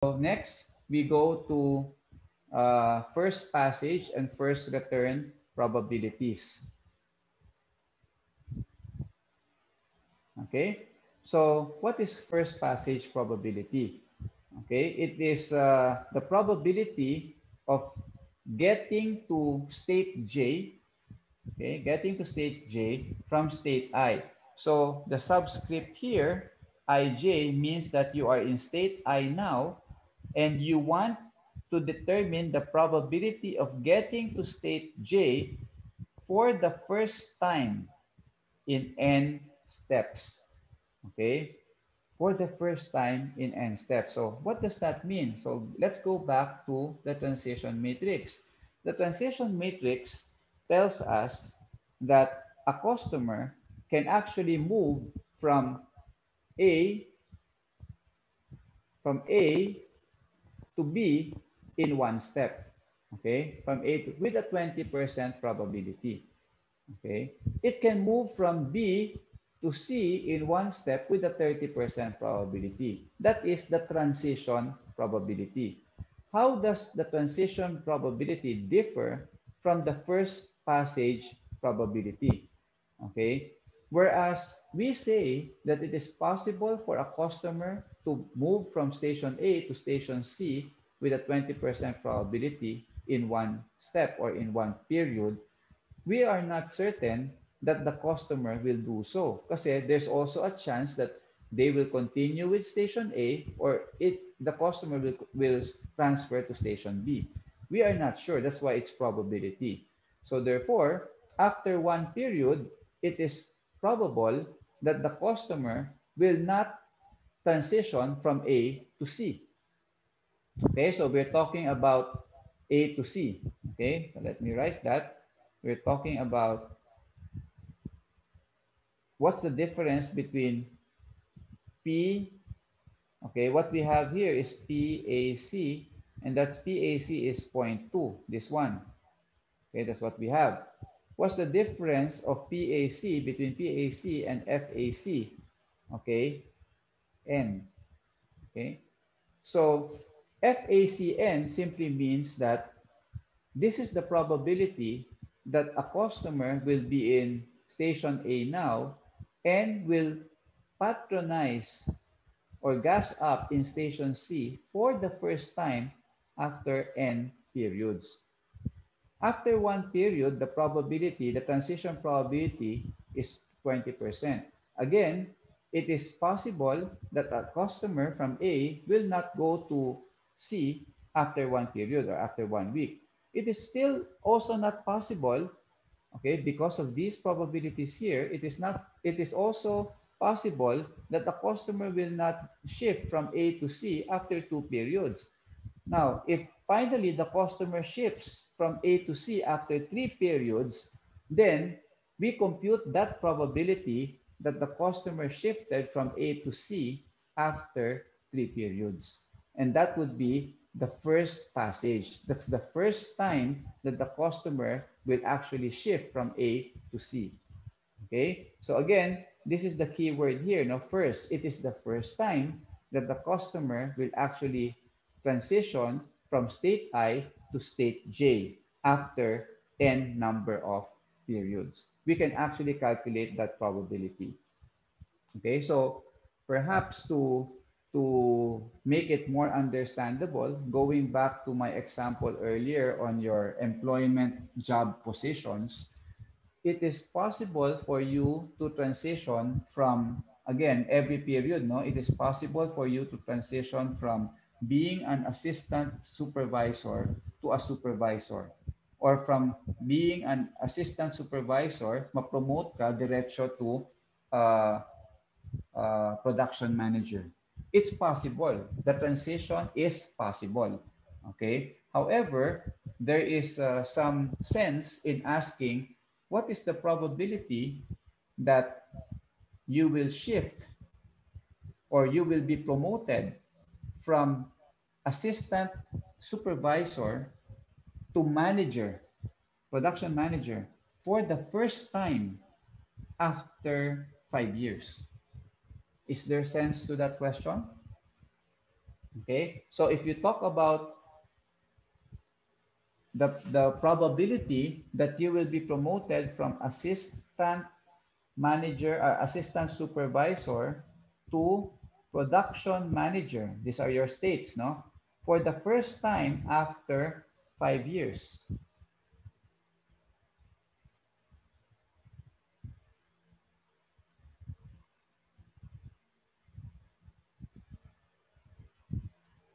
next, we go to first passage and first return probabilities. Okay, so what is first passage probability? Okay, it is the probability of getting to state J, okay, getting to state J from state I. So the subscript here, ij, means that you are in state I now, and you want to determine the probability of getting to state J for the first time in n steps. Okay, for the first time in n steps. So what does that mean? So let's go back to the transition matrix. The transition matrix tells us that a customer can actually move from A from A to B in one step. Okay, from A to with a 20% probability. Okay, it can move from B to C in one step with a 30% probability. That is the transition probability. How does the transition probability differ from the first passage probability? Okay, whereas we say that it is possible for a customer to move from station A to station C with a 20% probability in one step or in one period, we are not certain that the customer will do so. Kasi there's also a chance that they will continue with station A, or the customer will transfer to station B. We are not sure. That's why it's probability. So therefore, after one period, it is probable that the customer will not transition from A to C. Okay, so we're talking about A to C. Okay, so let me write that. We're talking about what's the difference between P, okay, what we have here is PAC, and that's PAC is 0.2, this one. Okay, that's what we have. What's the difference of PAC between PAC and FAC? Okay, N. Okay, so FACN simply means that this is the probability that a customer will be in station A now and will patronize or gas up in station C for the first time after n periods. After one period, the transition probability is 20%. Again, it is possible that a customer from A will not go to C after one period or after 1 week. It is still also not possible, okay, because of these probabilities here, it is also possible that the customer will not shift from A to C after 2 periods. Now, if finally the customer shifts from A to C after 3 periods, then we compute that probability that the customer shifted from A to C after 3 periods. And that would be the first passage. That's the first time that the customer will actually shift from A to C. Okay, so again, this is the key word here. Now, first, it is the first time that the customer will actually transition from state I to state J after n number of periods. We can actually calculate that probability. Okay, so perhaps to make it more understandable, going back to my example earlier on your employment job positions, it is possible for you to transition from, again, every period, no, it is possible for you to transition from being an assistant supervisor to a supervisor, or from being an assistant supervisor ma-promote ka diretso to uh, production manager. It's possible. The transition is possible. Okay. However, there is some sense in asking what is the probability that you will shift or you will be promoted from assistant supervisor to manager, production manager, for the first time after 5 years. Is there sense to that question? Okay, so if you talk about the probability that you will be promoted from assistant manager or assistant supervisor to production manager, these are your states, no? For the first time after 5 years.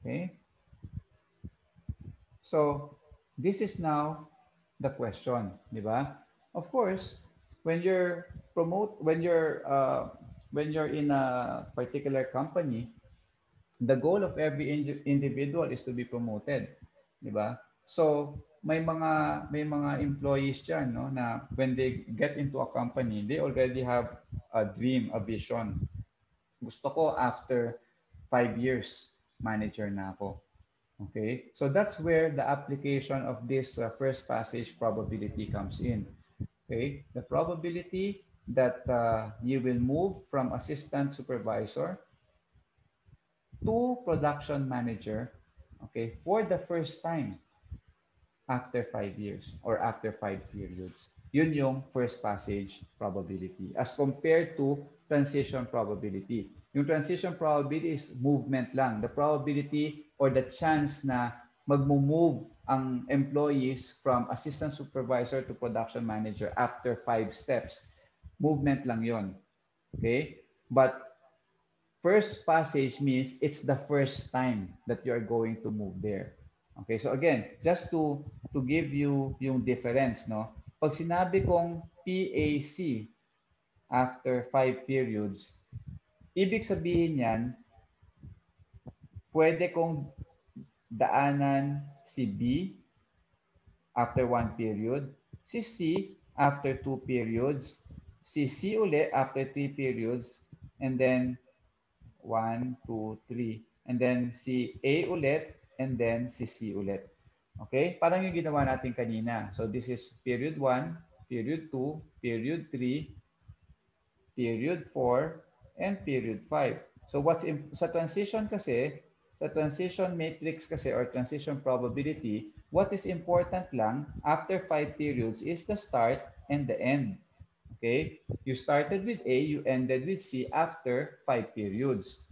Okay, so this is now the question, di ba? Of course, when you're when you're in a particular company, the goal of every individual is to be promoted, di ba? So may mga employees diyan, no, na when they get into a company, they already have a dream, a vision. Gusto ko after 5 years manager na ako. Okay, so that's where the application of this first passage probability comes in. Okay, the probability that you will move from assistant supervisor to production manager, okay, for the first time after 5 years or after 5 periods. Yun yung first passage probability as compared to transition probability. Yung transition probability is movement lang. The probability or the chance na magmo-move ang employees from assistant supervisor to production manager after 5 steps. Movement lang yon. Okay? But first passage means it's the first time that you are going to move there. Okay, so again, just to give you yung difference, no? Pag sinabi kong PAC after 5 periods, ibig sabihin yan, pwede kong daanan si B after 1 period, si C after 2 periods, si C ulit after 3 periods, and then 1, 2, 3. And then si A ulit, and then si C ulit. Okay? Parang yung ginawa natin kanina. So this is period 1, period 2, period 3, period 4, and period 5. So sa transition kasi, sa transition matrix kasi or transition probability, what is important lang after 5 periods is the start and the end. Okay? You started with A, you ended with C after 5 periods.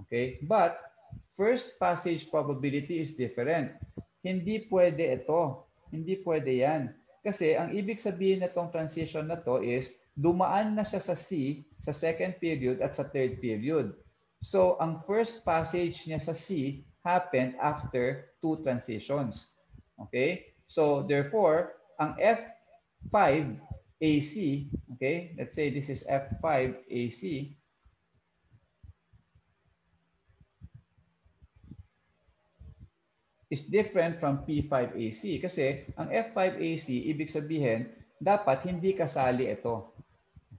Okay? But first passage probability is different. Hindi pwede ito. Hindi pwede yan. Kasi ang ibig sabihin na itong transition na to is dumaan na siya sa C sa second period at sa third period. So ang first passage niya sa C happened after 2 transitions. Okay? So therefore, ang F5 AC, okay, let's say this is F5 AC, is different from P5AC kasi ang F5AC, ibig sabihin, dapat hindi kasali ito.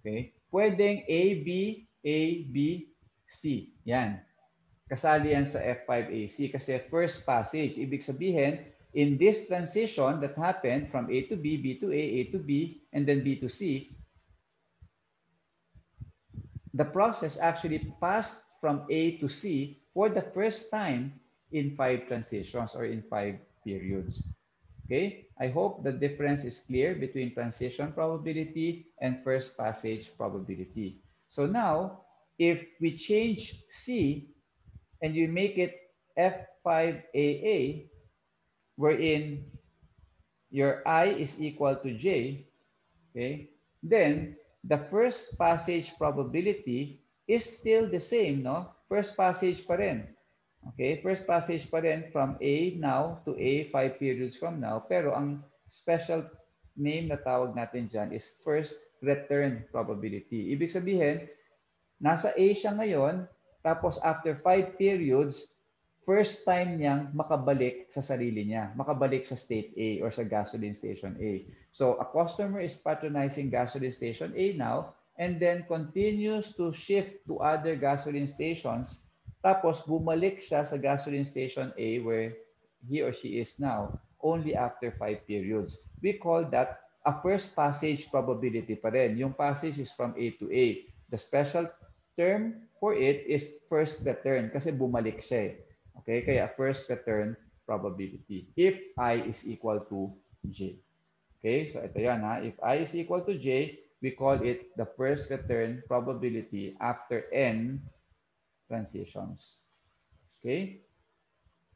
Okay? Pwedeng A, B, A, B, C. Yan. Kasali yan sa F5AC kasi first passage. Ibig sabihin, in this transition that happened from A to B, B to A to B, and then B to C, the process actually passed from A to C for the first time in 5 transitions or in 5 periods. Okay, I hope the difference is clear between transition probability and first passage probability. So now, if we change C and you make it F5AA, wherein your I is equal to J, okay, then the first passage probability is still the same, no? First passage pa rin. Okay, first passage pa rin from A now to A 5 periods from now. Pero ang special name na tawag natin dyan is first return probability. Ibig sabihin, nasa A siya ngayon, tapos after 5 periods, first time niyang makabalik sa sarili niya, makabalik sa state A or sa gasoline station A. So a customer is patronizing gasoline station A now and then continues to shift to other gasoline stations. Tapos bumalik siya sa gasoline station A where he or she is now only after 5 periods. We call that a first passage probability pa rin. Yung passage is from A to A. The special term for it is first return kasi bumalik siya. Okay, kaya first return probability if I is equal to j. Okay, so ito yan ha. If I is equal to j, we call it the first return probability after n transitions. Okay,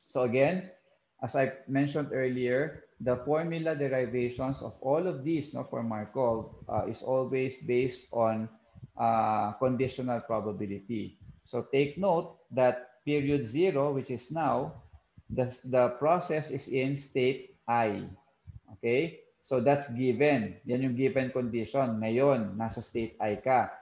so again, as I mentioned earlier, the formula derivations of all of these for Markov is always based on conditional probability. So take note that period 0, which is now, the process is in state I. Okay? So that's given. Yan yung given condition. Ngayon, nasa state I ka.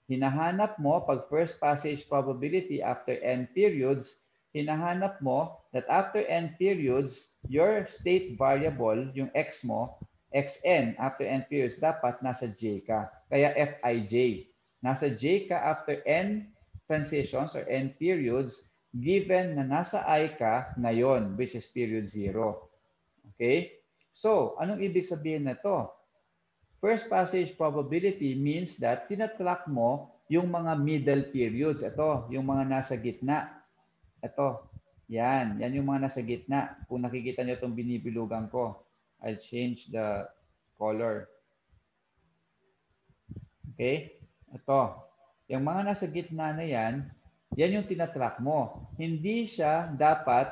Hinahanap mo, pag first passage probability after n periods, hinahanap mo that after n periods, your state variable, yung x mo, xn after n periods, dapat nasa j ka. Kaya Fij. Nasa j ka after n transitions or n periods, given na nasa I ka ngayon, which is period 0. Okay? So, anong ibig sabihin na to? First passage probability means that tinatrack mo yung mga middle periods. Ito, yung mga nasa gitna. Ito, yan. Yan yung mga nasa gitna. Kung nakikita nyo itong binibilugan ko, I'll change the color. Okay? Ito. Yung mga nasa gitna na yan, yan yung tinatrack mo. Hindi siya dapat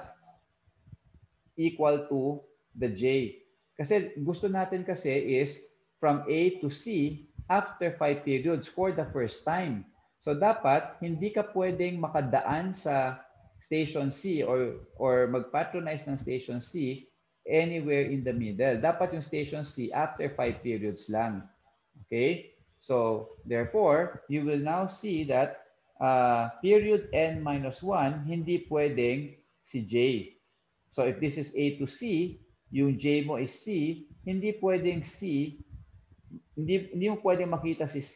equal to the J. Kasi gusto natin kasi is from A to C after 5 periods for the first time. So dapat hindi ka pwedeng makadaan sa station C or mag-patronize ng station C anywhere in the middle. Dapat yung station C after 5 periods lang. Okay? So therefore, you will now see that period n minus 1, hindi pwedeng si J. So if this is A to C, yung J mo is C, hindi pwedeng C, hindi mo pwedeng makita si C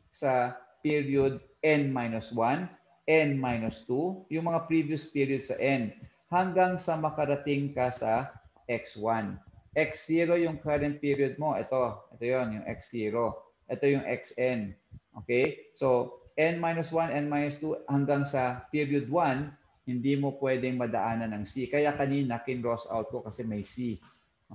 sa period n minus 1, n minus 2, yung mga previous period sa n, hanggang sa makarating ka sa x1. x0 yung current period mo. Ito yon yung x0. Ito yung xn. Okay? So, n minus 1, n minus 2 hanggang sa period 1, hindi mo pwedeng madaanan ng C. Kaya kanina, kin-cross out ko kasi may C.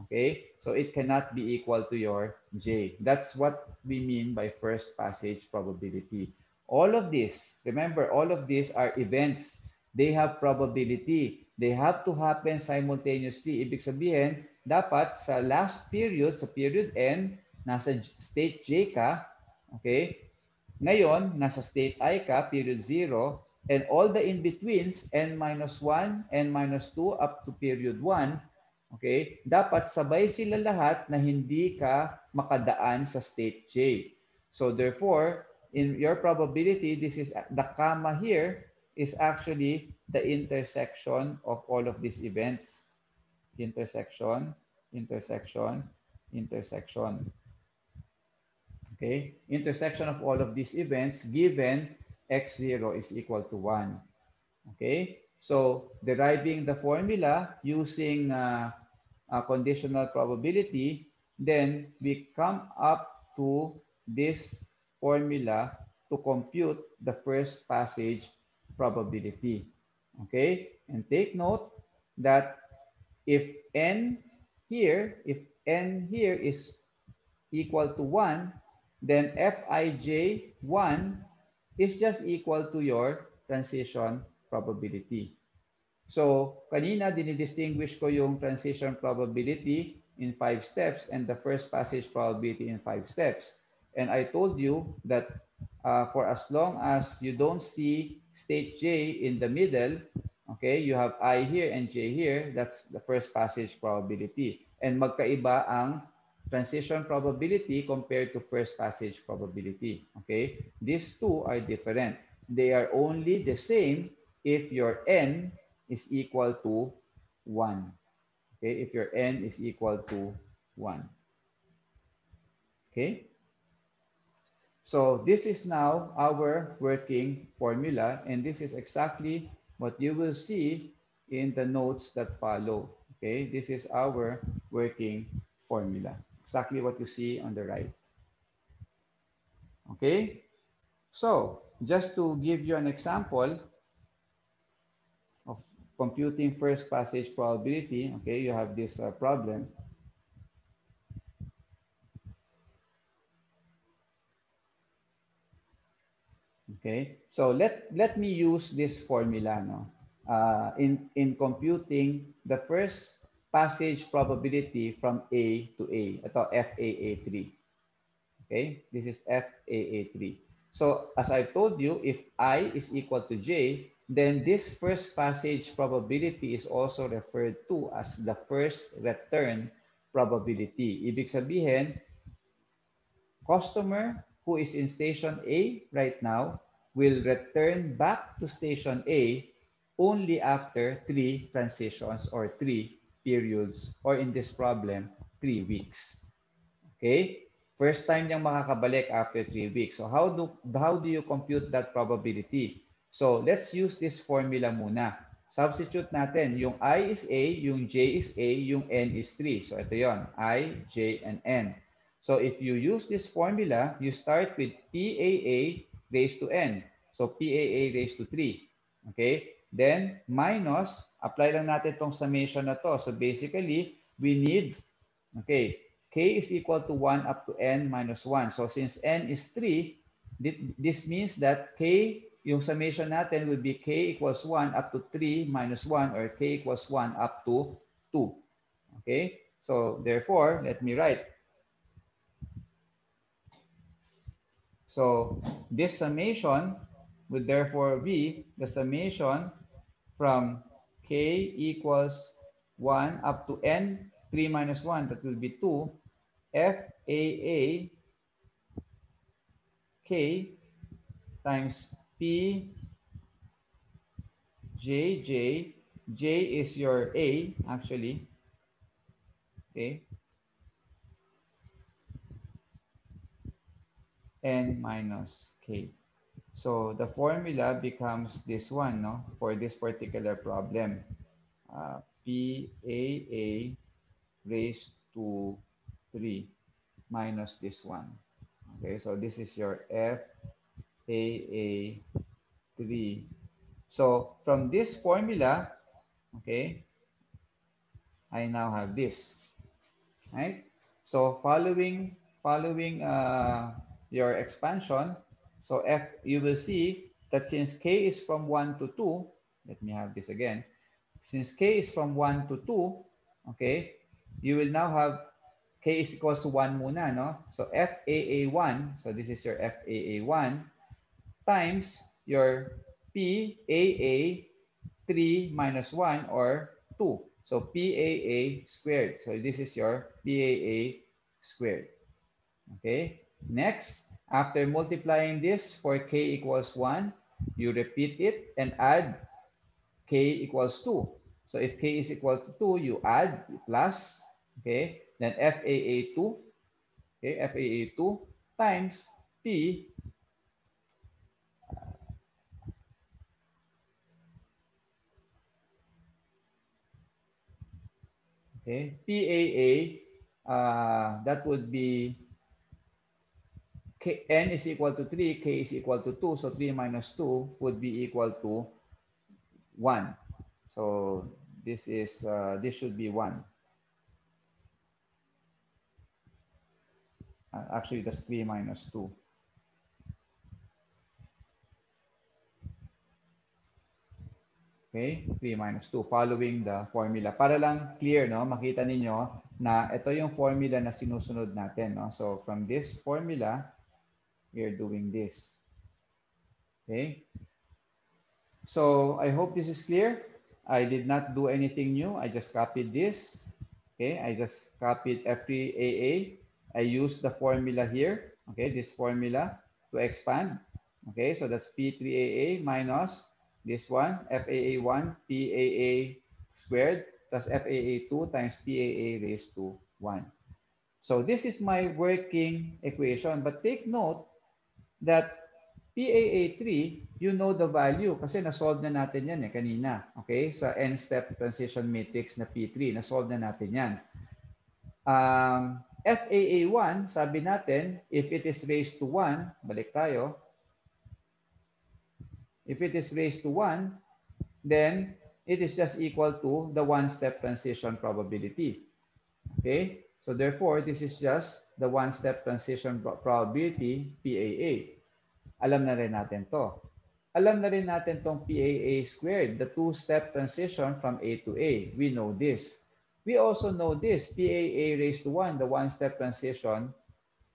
Okay? So it cannot be equal to your J. That's what we mean by first passage probability. All of this, remember, all of these are events. They have probability. They have to happen simultaneously. Ibig sabihin, dapat sa last period, sa period N, nasa state J ka, okay? Ngayon, nasa state I ka, period 0, and all the in-betweens, N minus 1, N minus 2, up to period 1, okay, dapat sabay sila lahat na hindi ka makadaan sa state J. So therefore, in your probability, this is the comma here is actually the intersection of all of these events. Intersection, intersection, intersection. Okay, intersection of all of these events given x0 is equal to 1. Okay, so deriving the formula using conditional probability, then we come up to this formula to compute the first passage probability. Okay, and take note that if n here is equal to 1, then Fij1 is just equal to your transition probability. So, kanina dinidistinguish ko yung transition probability in 5 steps and the first passage probability in 5 steps. And I told you that for as long as you don't see state J in the middle, okay, you have I here and J here, that's the first passage probability. And magkaiba ang transition probability compared to first passage probability. Okay, these two are different. They are only the same if your n is equal to 1. Okay, if your n is equal to 1. Okay, so this is now our working formula, and this is exactly what you will see in the notes that follow. Okay, this is our working formula. Exactly what you see on the right. Okay, so just to give you an example of computing first passage probability, okay, you have this problem. Okay, so let me use this formula, no, in computing the first passage probability from A to A, ito FAA3. Okay, this is FAA3. So as I told you, if I is equal to J, then this first passage probability is also referred to as the first return probability. Ibig sabihin, customer who is in station A right now will return back to station A only after 3 transitions or 3 periods, or in this problem, 3 weeks. Okay? First time niyang makakabalik after 3 weeks. So how do you compute that probability? So let's use this formula muna. Substitute natin. Yung I is A, yung J is A, yung N is 3. So ito yon, I, J, and N. So if you use this formula, you start with PAA raised to N. So PAA raised to 3. Okay? Then minus, apply lang natin itong summation na to. So basically, we need, okay, K is equal to 1 up to N minus 1. So since N is 3, this means that K, yung summation natin would be K equals 1 up to 3 minus 1, or K equals 1 up to 2. Okay? So therefore, let me write. So this summation would therefore be the summation from K equals 1 up to N, 3 minus 1, that will be 2, FAA K times P J J. J is your A, actually. Okay. N minus K. So the formula becomes this one, no, for this particular problem. PAA raised to 3 minus this one. Okay, so this is your FAA3. So from this formula, okay, I now have this, right? So following your expansion, so you will see that since K is from 1 to 2, let me have this again. Since K is from 1 to 2, okay, you will now have K is equals to 1 muna, no? So FAA1, so this is your FAA1 times your PAA3 minus 1, or 2. So PAA squared. So this is your PAA squared. Okay. Next, after multiplying this for K equals 1, you repeat it and add K equals 2. So if K is equal to 2, you add plus, okay, then FAA2, okay, FAA2 times P, okay, PAA, that would be K, N is equal to 3, K is equal to 2, so 3 minus 2 would be equal to 1. So this is this should be 1. Actually, that's 3 minus 2. Okay, 3 minus 2, following the formula. Para lang clear, no, makita ninyo na ito yung formula na sinusunod natin, no? So from this formula, we are doing this. Okay. So I hope this is clear. I did not do anything new. I just copied this. Okay, I just copied FAA. I used the formula here. Okay, this formula to expand. Okay, so that's P3AA minus this one, FAA1, PAA squared, plus FAA2 times PAA raised to 1. So this is my working equation. But take note that PAA3, you know the value kasi na-solve na natin yan kanina. Okay? Sa n-step transition matrix na P3, na-solve na natin yan. FAA1, sabi natin, if it is raised to 1, balik tayo. If it is raised to 1, then it is just equal to the one-step transition probability. Okay? So therefore, this is just the one-step transition probability, PAA. Alam na rin natin to. Alam na rin natin tong PAA squared, the two-step transition from A to A. We know this. We also know this, PAA raised to 1, the one-step transition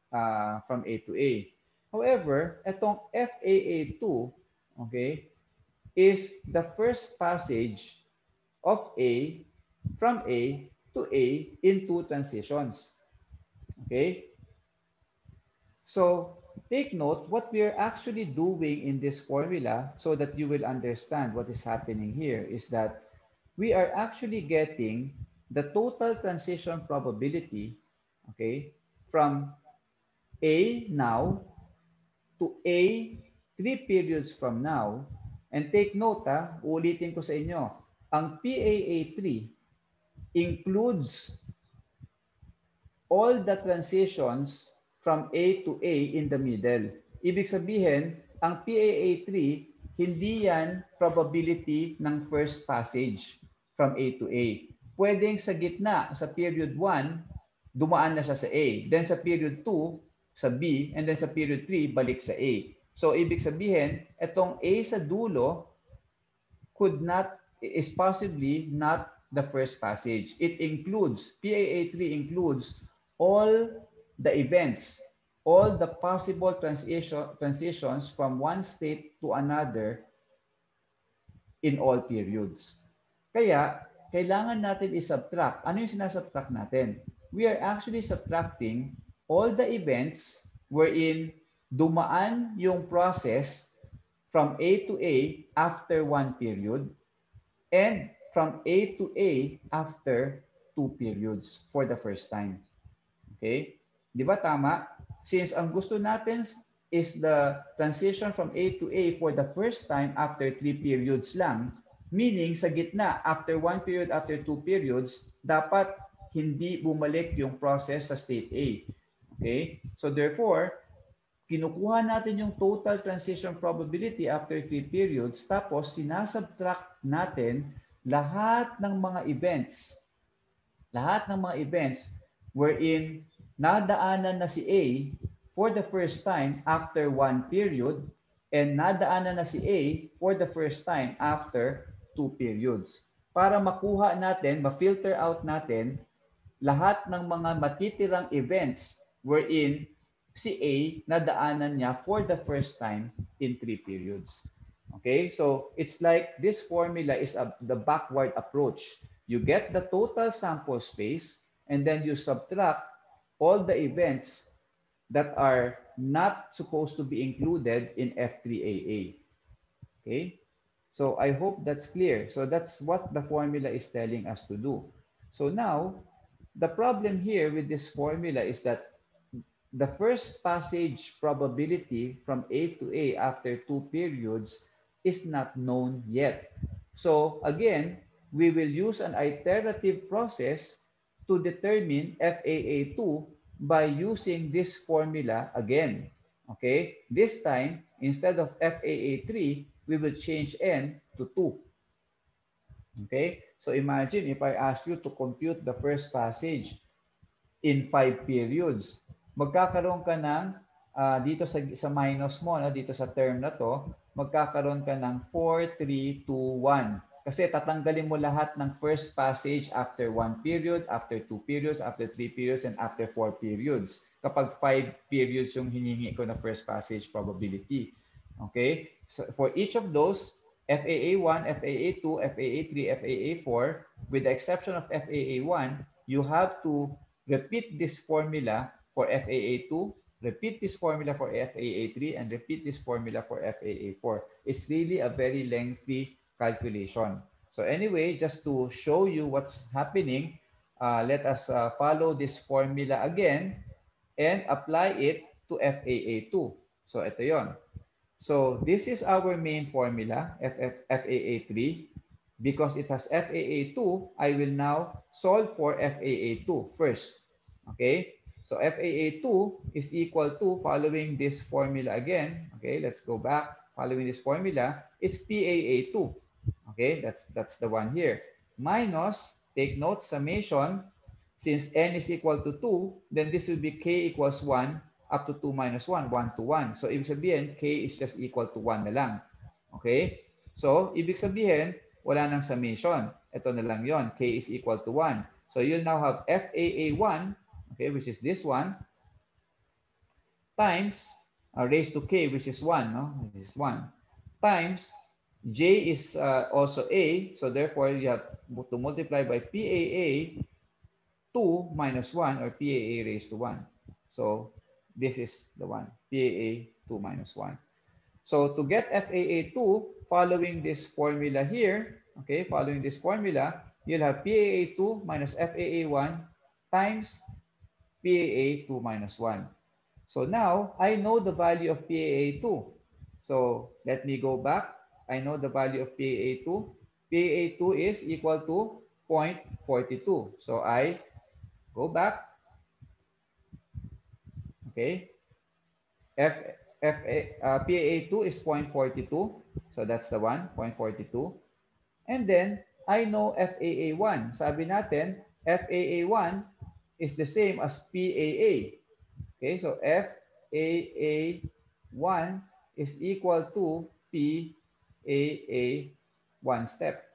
from A to A. However, itong FAA2, okay, is the first passage of A from A to A in two transitions. Okay? So, take note what we are actually doing in this formula so that you will understand what is happening here is that we are actually getting the total transition probability, okay, from A now to A 3 periods from now. And take note, ulitin ko sa inyo, ang PAA3 includes all the transitions from A to A in the middle. Ibig sabihin, ang PAA3, hindi yan probability ng first passage from A to A. Pwedeng sa gitna, sa period 1, dumaan na siya sa A. Then sa period 2, sa B. And then sa period 3, balik sa A. So, ibig sabihin, itong A sa dulo is possibly not the first passage. It includes, PAA3 includes all the events, all the possible transitions from one state to another in all periods. Kaya, kailangan natin i-subtract. Ano yung sinasubtract natin? We are actually subtracting all the events wherein dumaan yung process from A to A after one period and from A to A after 2 periods for the first time. Okay? Di ba tama? Since ang gusto natin is the transition from A to A for the first time after 3 periods lang, meaning sa gitna, after 1 period, after 2 periods, dapat hindi bumalik yung process sa state A. Okay? So therefore, kinukuha natin yung total transition probability after 3 periods, tapos sinasubtract natin lahat ng mga events. Lahat ng mga events wherein nadaanan na si A for the first time after 1 period and nadaanan na si A for the first time after 2 periods. Para makuha natin, ma-filter out natin lahat ng mga matitirang events wherein si A nadaanan niya for the first time in 3 periods. Okay, so it's like this formula is the backward approach. You get the total sample space and then you subtract all the events that are not supposed to be included in F3AA. Okay, so I hope that's clear. So that's what the formula is telling us to do. So now, the problem here with this formula is that the first passage probability from A to A after 2 periods is not known yet. So again, we will use an iterative process to determine FAA2 by using this formula again. Okay, this time, instead of FAA3, we will change N to 2. Okay, so imagine if I ask you to compute the first passage in 5 periods. Magkakaroon ka ng, dito sa minus mo, no, dito sa term na to, magkakaroon ka ng 4, 3, 2, 1. Kasi tatanggalin mo lahat ng first passage after 1 period, after 2 periods, after 3 periods, and after 4 periods. Kapag 5 periods yung hiningi ko na first passage probability. Okay? So for each of those, FAA1, FAA2, FAA3, FAA4, with the exception of FAA1, you have to repeat this formula for FAA2, repeat this formula for FAA3, and repeat this formula for FAA4. It's really a very lengthy calculation. So anyway, just to show you what's happening, let us follow this formula again and apply it to FAA2. So ito yon. So this is our main formula, FAA3. Because it has FAA2, I will now solve for FAA2 first. Okay? So FAA2 is equal to, following this formula again, okay, let's go back, following this formula, it's PAA2. Okay, that's the one here. Minus, take note, summation, since n is equal to 2, then this will be k equals 1 up to 2 minus 1, 1 to 1. So, ibig sabihin, k is just equal to 1 na lang. Okay? So, ibig sabihin, wala nang summation. Ito na lang yon, k is equal to 1. So, you'll now have FAA1, okay, which is this one, times raised to k, which is 1, no? This is 1, times j is also a, so therefore you have to multiply by PAA 2 minus 1, or PAA raised to 1. So this is the one, PAA 2 minus 1. So to get FAA2, following this formula here, okay, following this formula, you'll have PAA2 minus FAA1 times PAA2 minus 1. So now, I know the value of PAA2. So let me go back. I know the value of PAA2. PAA2 is equal to 0.42. So I go back. Okay. PAA2 is 0.42. So that's the one, 0.42. And then, I know FAA1. Sabi natin, FAA1 is the same as PAA. Okay, so FAA1 is equal to PAA one step.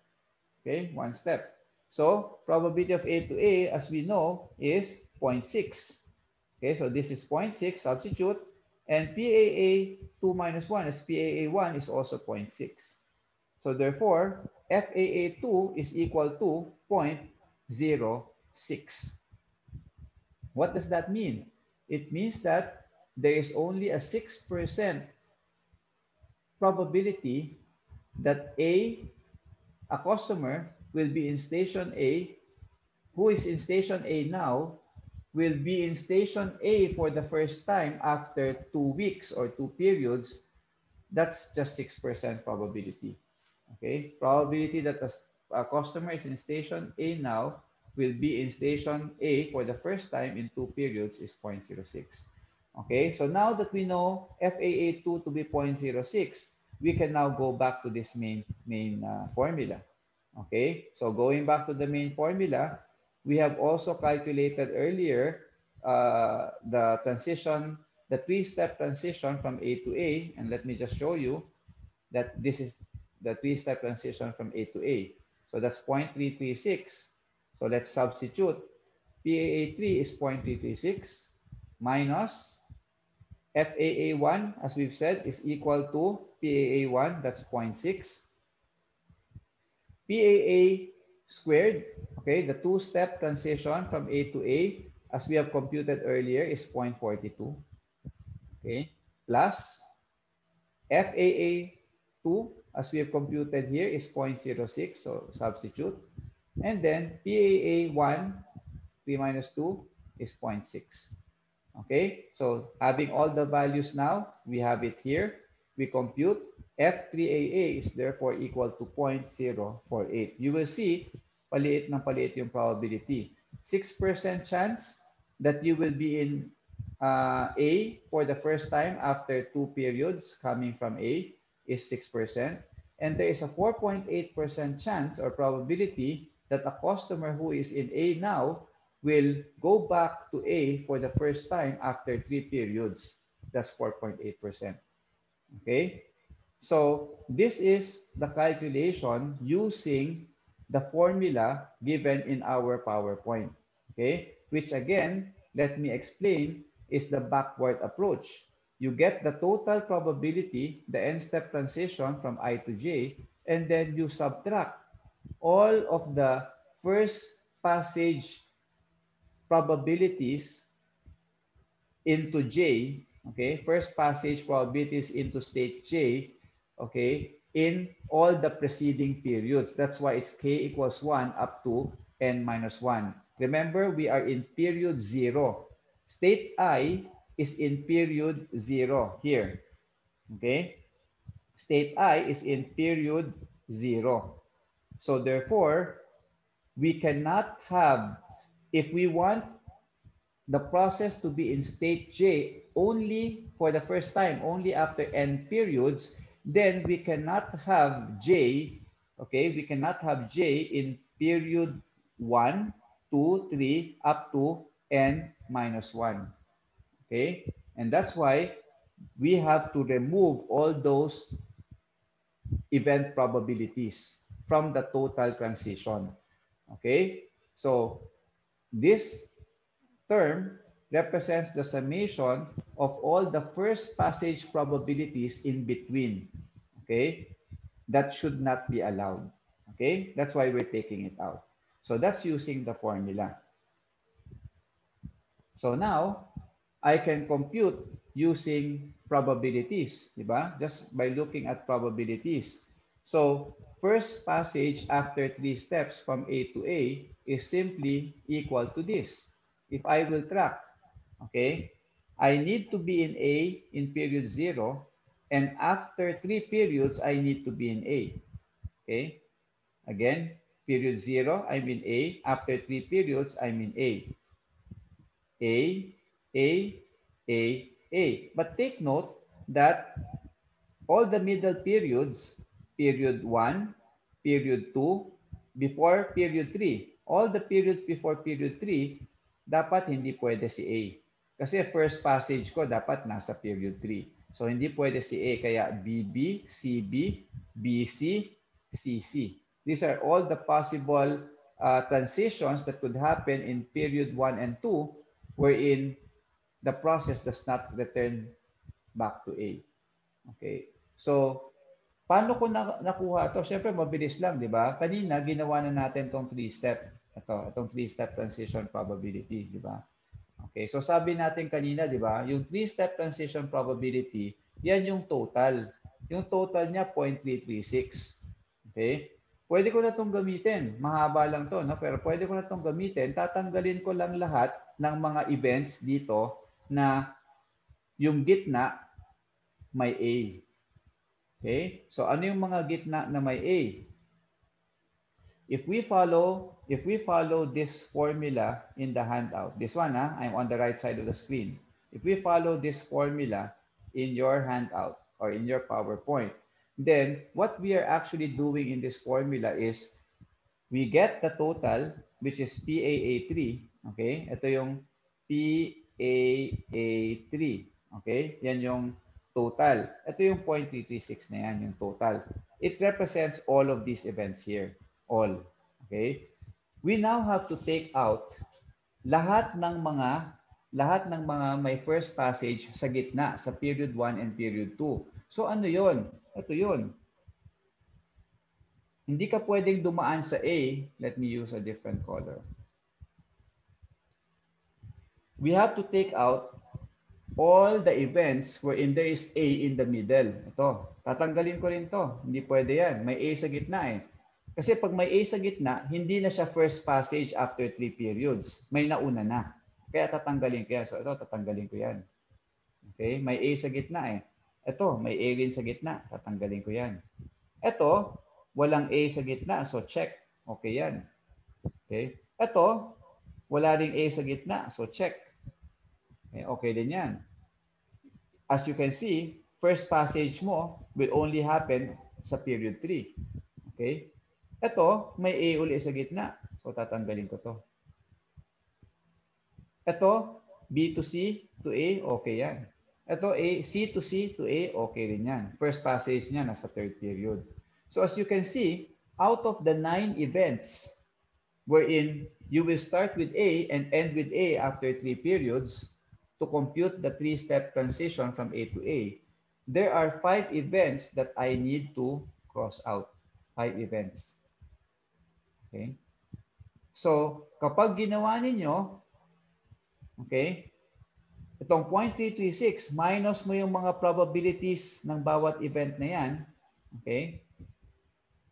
Okay, one step. So probability of A to A, as we know, is 0.6. Okay, so this is 0.6, substitute. And PAA 2 minus 1 is PAA1 is also 0.6. So therefore, FAA2 is equal to 0.06. What does that mean? It means that there is only a 6% probability that a customer will be in station A, who is in station A now, will be in station A for the first time after 2 weeks or 2 periods. That's just 6% probability. Okay, probability that a customer is in station A now will be in station A for the first time in 2 periods is 0.06. Okay, so now that we know FAA2 to be 0.06, we can now go back to this main formula. Okay, so going back to the main formula, we have also calculated earlier the transition, the 3-step transition from A to A, and let me just show you that this is the 3-step transition from A to A. So that's 0.336. So let's substitute. PAA3 is 0.336 minus FAA1, as we've said, is equal to PAA1, that's 0.6. PAA squared, okay, the 2-step transition from A to A, as we have computed earlier, is 0.42. Okay, plus FAA2, as we have computed here, is 0.06, so substitute. And then PAA1, 3 minus 2, is 0.6. Okay, so having all the values now, we have it here. We compute F3AA is therefore equal to 0.048. You will see, paliit ng paliit yung probability. 6% chance that you will be in A for the first time after 2 periods coming from A is 6%. And there is a 4.8% chance or probability that a customer who is in A now will go back to A for the first time after 3 periods. That's 4.8%. Okay? So this is the calculation using the formula given in our PowerPoint. Okay? Which again, let me explain, is the backward approach. You get the total probability, the n-step transition from I to J, and then you subtract all of the first passage probabilities into J, okay, first passage probabilities into state J, okay, in all the preceding periods. That's why it's k equals 1 up to n minus 1. Remember, we are in period 0. State I is in period 0 here, okay? State I is in period 0. So therefore, we cannot have, if we want the process to be in state J only for the first time, only after n periods, then we cannot have J, okay, we cannot have j in period 1, 2, 3, up to n minus 1. Okay, and that's why we have to remove all those event probabilities from the total transition. Okay, so this term represents the summation of all the first passage probabilities in between. Okay, that should not be allowed. Okay, that's why we're taking it out. So that's using the formula. So now I can compute using probabilities, diba? Just by looking at probabilities. So first passage after 3 steps from A to A is simply equal to this. If I will track, okay, I need to be in A in period 0, and after 3 periods, I need to be in A. Okay, again, period 0, I'm in A. After 3 periods, I'm in A. A, A, A, A. But take note that all the middle periods, period 1, period 2, before period 3, all the periods before period 3, dapat hindi pwede si A. Kasi first passage ko dapat nasa period 3. So hindi pwede si A, kaya BB, CB, BC, CC. These are all the possible transitions that could happen in period 1 and 2 wherein the process does not return back to A. Okay. So, paano ko nakuha to? Siyempre, mabilis lang, di ba? Kanina, ginawa na natin itong 3-step. Itong 3-step transition probability, di ba? Okay. So, sabi natin kanina, di ba? Yung 3-step transition probability, yan yung total. Yung total niya, 0.336. Okay. Pwede ko na itong gamitin. Mahaba lang to, no? Pero pwede ko na itong gamitin. Tatanggalin ko lang lahat ng mga events dito na yung gitna may A. Okay? So ano yung mga gitna na may A? If we follow this formula in the handout, this one, I'm on the right side of the screen. If we follow this formula in your handout or in your PowerPoint, then what we are actually doing in this formula is we get the total, which is PAA3. Okay? Ito yung PAA3. Okay? Yan yung total. Ito yung 0.336 na yan, yung total. It represents all of these events here. All. Okay? We now have to take out lahat ng mga may first passage sa gitna, sa period 1 and period 2. So ano yon? Ito yon. Hindi ka pwedeng dumaan sa A. Let me use a different color. We have to take out all the events wherein there is A in the middle. Ito, tatanggalin ko rin to. Hindi pwede yan. May A sa gitna eh. Kasi pag may A sa gitna, hindi na siya first passage after 3 periods. May nauna na. Kaya tatanggalin ko yan. So ito, tatanggalin ko yan. Okay, may A sa gitna eh. Ito, may A rin sa gitna. Tatanggalin ko yan. Ito, walang A sa gitna. So check. Okay yan. Okay. Ito, wala ring A sa gitna. So check. Okay din yan. As you can see, first passage mo will only happen sa period 3. Okay? Ito, may A uli sa gitna. So, tatanggalin ko to. Ito, B to C to A, okay yan. Ito, C to C to A, okay rin yan. First passage niya nasa third period. So, as you can see, out of the 9 events wherein you will start with A and end with A after 3 periods, to compute the 3-step transition from A to A, there are 5 events that I need to cross out. 5 events. Okay? So, kapag ginawa ninyo, okay, itong 0.336, minus mo yung mga probabilities ng bawat event na yan. Okay?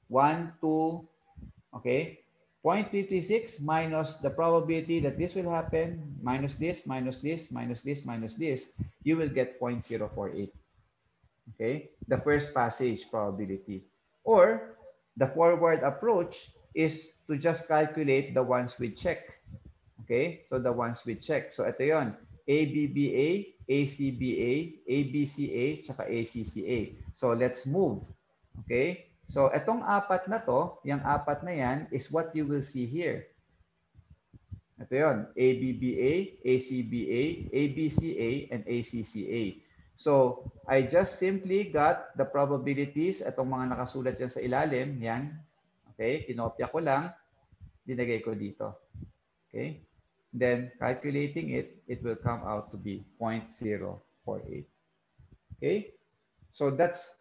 1, 2, okay? 0.336 minus the probability that this will happen, minus this, minus this, minus this, minus this, you will get 0.048. Okay? The first passage probability. Or, the forward approach is to just calculate the ones with check. Okay? So, the ones with check. So, ito yun. ABBA, ACBA, ABCA, tsaka ACCA. So, let's move. Okay? So, itong apat na to, yung apat na yan, is what you will see here. Ito yun, ABBA, ACBA, ABCA, and ACCA. So, I just simply got the probabilities, itong mga nakasulat dyan sa ilalim, yan. Okay, kinopya ko lang, dinagay ko dito. Okay, then calculating it, it will come out to be 0.048. Okay, so that's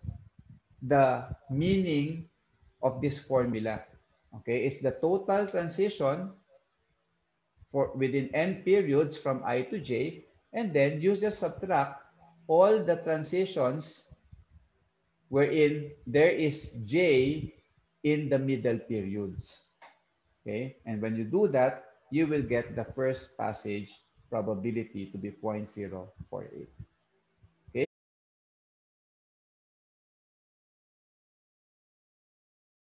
the meaning of this formula. Okay, it's the total transition for within n periods from I to j, and then you just subtract all the transitions wherein there is j in the middle periods. Okay, and when you do that, you will get the first passage probability to be 0.048.